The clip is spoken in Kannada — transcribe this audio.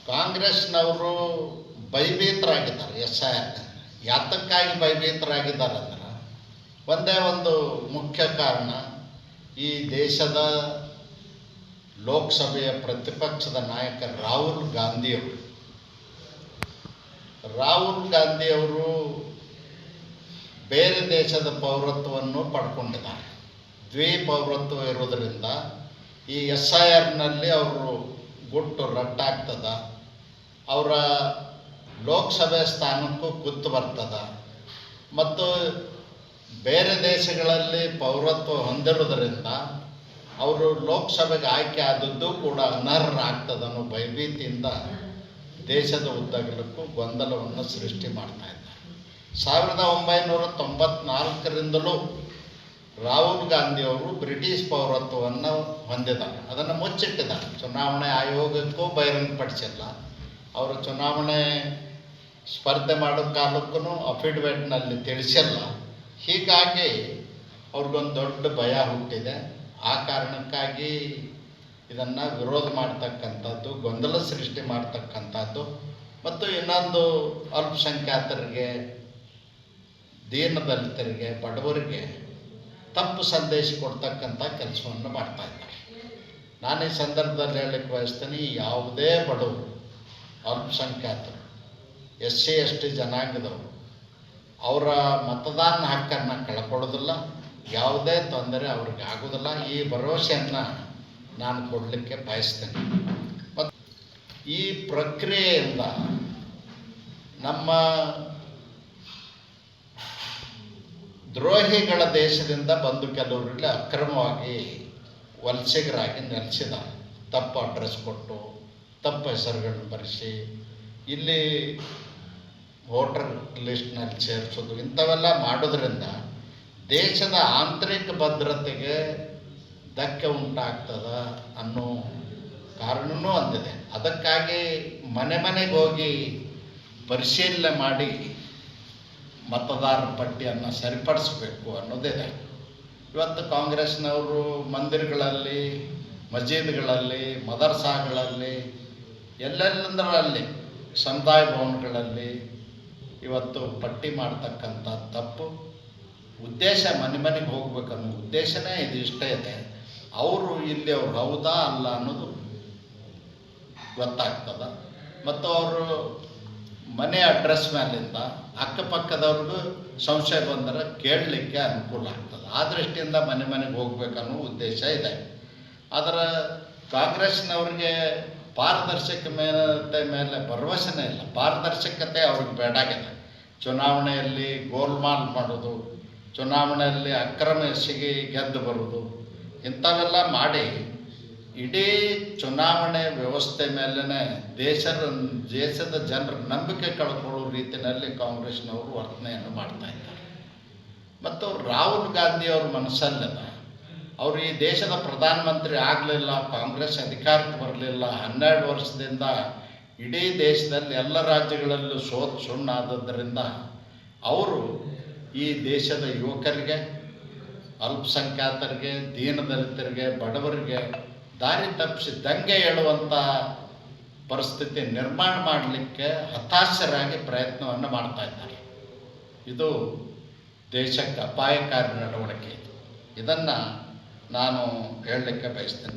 ಕಾಂಗ್ರೆಸ್ನವರು ಭಯಭೀತರಾಗಿದ್ದಾರೆ. SIR ಯಾತಕ್ಕಾಗಿ ಭಯಭೀತರಾಗಿದ್ದಾರೆ ಅಂದ್ರೆ ಒಂದೇ ಒಂದು ಮುಖ್ಯ ಕಾರಣ, ಈ ದೇಶದ ಲೋಕಸಭೆಯ ಪ್ರತಿಪಕ್ಷದ ನಾಯಕ ರಾಹುಲ್ ಗಾಂಧಿಯವರು ಬೇರೆ ದೇಶದ ಪೌರತ್ವವನ್ನು ಪಡ್ಕೊಂಡಿದ್ದಾರೆ. ದ್ವಿಪೌರತ್ವ ಇರೋದರಿಂದ ಈ SIRನಲ್ಲಿ ಅವರು ಗುಟ್ಟು ರಟ್ಟಾಗ್ತದ, ಅವರ ಲೋಕಸಭೆ ಸ್ಥಾನಕ್ಕೂ ಕುತ್ತು ಬರ್ತದ. ಮತ್ತು ಬೇರೆ ದೇಶಗಳಲ್ಲಿ ಪೌರತ್ವ ಹೊಂದಿರೋದರಿಂದ ಅವರು ಲೋಕಸಭೆಗೆ ಆಯ್ಕೆ ಆದದ್ದು ಕೂಡ ಅನರ್ಹರಾಗ್ತದೆ ಅನ್ನೋ ಭಯಭೀತಿಯಿಂದ ದೇಶದ ಉದ್ದಗಲಕ್ಕೂ ಗೊಂದಲವನ್ನು ಸೃಷ್ಟಿ ಮಾಡ್ತಾ ಇದ್ದಾರೆ. 1994ರಿಂದಲೂ ರಾಹುಲ್ ಗಾಂಧಿಯವರು ಬ್ರಿಟಿಷ್ ಪೌರತ್ವವನ್ನು ಹೊಂದಿದ್ದಾರೆ. ಅದನ್ನು ಮುಚ್ಚಿಟ್ಟಿದ್ದಾರೆ. ಚುನಾವಣೆ ಆಯೋಗಕ್ಕೂ ಬಹಿರಂಗಪಡಿಸಿಲ್ಲ. ಅವರು ಚುನಾವಣೆ ಸ್ಪರ್ಧೆ ಮಾಡೋ ಕಾಲಕ್ಕೂ ಅಫಿಡವಿಟ್ನಲ್ಲಿ ತಿಳಿಸಿಲ್ಲ. ಹೀಗಾಗಿ ಅವ್ರಿಗೊಂದು ದೊಡ್ಡ ಭಯ ಹುಟ್ಟಿದೆ. ಆ ಕಾರಣಕ್ಕಾಗಿ ಇದನ್ನು ವಿರೋಧ ಮಾಡ್ತಕ್ಕಂಥದ್ದು, ಗೊಂದಲ ಸೃಷ್ಟಿ ಮಾಡ್ತಕ್ಕಂಥದ್ದು ಮತ್ತು ಇನ್ನೊಂದು ಅಲ್ಪಸಂಖ್ಯಾತರಿಗೆ, ದೀನದಲಿತರಿಗೆ, ಬಡವರಿಗೆ ತಪ್ಪು ಸಂದೇಶ ಕೊಡ್ತಕ್ಕಂಥ ಕೆಲಸವನ್ನು ಮಾಡ್ತಾಯಿದ್ದಾರೆ. ನಾನು ಈ ಸಂದರ್ಭದಲ್ಲಿ ಹೇಳಲಿಕ್ಕೆ ಬಯಸ್ತೀನಿ, ಯಾವುದೇ ಬಡವರು, ಅಲ್ಪಸಂಖ್ಯಾತರು, SC ST ಜನಾಂಗದವರು ಅವರ ಮತದಾನ ಹಕ್ಕನ್ನು ಕಳ್ಕೊಳ್ಳೋದಿಲ್ಲ, ಯಾವುದೇ ತೊಂದರೆ ಅವ್ರಿಗೆ ಆಗೋದಿಲ್ಲ. ಈ ಭರವಸೆಯನ್ನು ನಾನು ಕೊಡಲಿಕ್ಕೆ ಬಯಸ್ತೇನೆ. ಮತ್ತು ಈ ಪ್ರಕ್ರಿಯೆಯಿಂದ ನಮ್ಮ ದ್ರೋಹಿಗಳ ದೇಶದಿಂದ ಬಂದು ಕೆಲವರಲ್ಲಿ ಅಕ್ರಮವಾಗಿ ವಲಸಿಗರಾಗಿ ನೆಲೆಸಿದ್ದಾರೆ. ತಪ್ಪು ಅಡ್ರೆಸ್ ಕೊಟ್ಟು, ತಪ್ಪು ಹೆಸರುಗಳನ್ನು ಬರೆಸಿ, ಇಲ್ಲಿ ವೋಟರ್ ಲಿಸ್ಟ್ನಲ್ಲಿ ಸೇರಿಸೋದು, ಇಂಥವೆಲ್ಲ ಮಾಡೋದ್ರಿಂದ ದೇಶದ ಆಂತರಿಕ ಭದ್ರತೆಗೆ ಧಕ್ಕೆ ಉಂಟಾಗ್ತದ ಅನ್ನೋ ಕಾರಣವೂ ಅಂದಿದೆ. ಅದಕ್ಕಾಗಿ ಮನೆಗೆ ಹೋಗಿ ಪರಿಶೀಲನೆ ಮಾಡಿ ಮತದಾರರ ಪಟ್ಟಿಯನ್ನು ಸರಿಪಡಿಸಬೇಕು ಅನ್ನೋದಿದೆ. ಇವತ್ತು ಕಾಂಗ್ರೆಸ್ನವರು ಮಂದಿರಗಳಲ್ಲಿ, ಮಸೀದಿಗಳಲ್ಲಿ, ಮದರ್ಸಾಗಳಲ್ಲಿ, ಎಲ್ಲೆಲ್ಲಂದರಲ್ಲಿ, ಸಮುದಾಯ ಭವನಗಳಲ್ಲಿ ಇವತ್ತು ಪಟ್ಟಿ ಮಾಡ್ತಕ್ಕಂಥ ತಪ್ಪು ಉದ್ದೇಶ. ಮನೆಗೆ ಹೋಗ್ಬೇಕನ್ನೋ ಉದ್ದೇಶನೇ ಇದು ಇಷ್ಟ ಇದೆ. ಅವರು ಇಲ್ಲಿ ಅವ್ರು ಹೌದಾ ಅಲ್ಲ ಅನ್ನೋದು ಗೊತ್ತಾಗ್ತದೆ. ಮತ್ತು ಅವರು ಮನೆ ಅಡ್ರೆಸ್ ಮೇಲಿಂದ ಅಕ್ಕಪಕ್ಕದವ್ರಿಗೂ ಸಂಶಯ ಬಂದರೆ ಕೇಳಲಿಕ್ಕೆ ಅನುಕೂಲ ಆಗ್ತದೆ. ಆ ದೃಷ್ಟಿಯಿಂದ ಮನೆಗೆ ಹೋಗ್ಬೇಕನ್ನೋ ಉದ್ದೇಶ ಇದೆ. ಆದರೆ ಕಾಂಗ್ರೆಸ್ನವ್ರಿಗೆ ಪಾರದರ್ಶಕತೆ ಮೇಲೆ ಭರವಸೆನೇ ಇಲ್ಲ. ಪಾರದರ್ಶಕತೆ ಅವ್ರಿಗೆ ಬೇಡಾಗಿದೆ. ಚುನಾವಣೆಯಲ್ಲಿ ಗೋಲ್ಮಾಲ್ ಮಾಡೋದು, ಚುನಾವಣೆಯಲ್ಲಿ ಅಕ್ರಮ ಎಸಗಿ ಗೆದ್ದು ಬರೋದು, ಇಂಥವೆಲ್ಲ ಮಾಡಿ ಇಡೀ ಚುನಾವಣೆ ವ್ಯವಸ್ಥೆ ಮೇಲೇ ದೇಶದ ಜನರ ನಂಬಿಕೆ ಕಳ್ಕೊಳ್ಳೋ ರೀತಿಯಲ್ಲಿ ಕಾಂಗ್ರೆಸ್ನವರು ವರ್ತನೆಯನ್ನು ಮಾಡ್ತಾಯಿದ್ದಾರೆ. ಮತ್ತು ರಾಹುಲ್ ಗಾಂಧಿಯವ್ರ ಮನಸ್ಸಲ್ಲದ, ಅವರು ಈ ದೇಶದ ಪ್ರಧಾನಮಂತ್ರಿ ಆಗಲಿಲ್ಲ, ಕಾಂಗ್ರೆಸ್ ಅಧಿಕಾರಕ್ಕೆ ಬರಲಿಲ್ಲ, 12 ವರ್ಷದಿಂದ ಇಡೀ ದೇಶದಲ್ಲಿ ಎಲ್ಲ ರಾಜ್ಯಗಳಲ್ಲೂ ಸುಣ್ಣಾದದ್ದರಿಂದ ಅವರು ಈ ದೇಶದ ಯುವಕರಿಗೆ, ಅಲ್ಪಸಂಖ್ಯಾತರಿಗೆ, ದೀನದಲಿತರಿಗೆ, ಬಡವರಿಗೆ ದಾರಿ ತಪ್ಪಿಸಿ ದಂಗೆ ಏಳುವಂಥ ಪರಿಸ್ಥಿತಿ ನಿರ್ಮಾಣ ಮಾಡಲಿಕ್ಕೆ ಹತಾಶರಾಗಿ ಪ್ರಯತ್ನವನ್ನು ಮಾಡ್ತಾಯಿದ್ದಾರೆ. ಇದು ದೇಶಕ್ಕೆ ಅಪಾಯಕಾರಿ ನಡವಳಿಕೆ. ಇದನ್ನು ನಾನು ಹೇಳಲಿಕ್ಕೆ ಬಯಸ್ತೇನೆ.